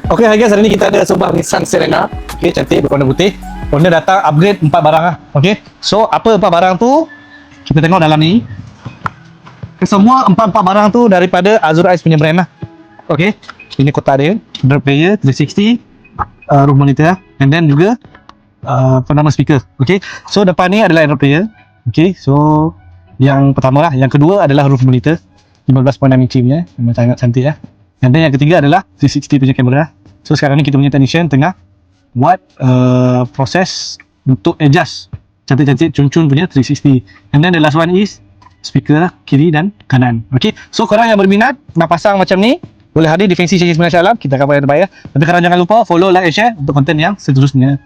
Okay, hi guys, hari ni kita ada sebuah Nissan Serena. Okay, cantik, berwarna putih. Owner datang upgrade 4 barang lah. Okay, so apa 4 barang tu? Kita tengok dalam ni. Semua 4 barang tu daripada Azura Ice punya brand lah. Okay, ini kotak dia, drop player, 360, room monitor, and then juga penama speaker. Okay, so depan ni adalah Android player. Okay, so yang pertama lah. Yang kedua adalah roof monitor 15.6 inch punya, memang sangat cantik lah. And then yang ketiga adalah 360 punya kamera. So sekarang ni kita punya technician tengah buat proses untuk adjust cantik-cantik cun-cun punya 360. And then the last one is speaker lah, kiri dan kanan. Okay, so korang yang berminat nak pasang macam ni, boleh hadir di Fancy Chinese Malaysia Alam. Kita akan buat yang terbaik. Tapi korang jangan lupa follow, like, and share untuk konten yang seterusnya.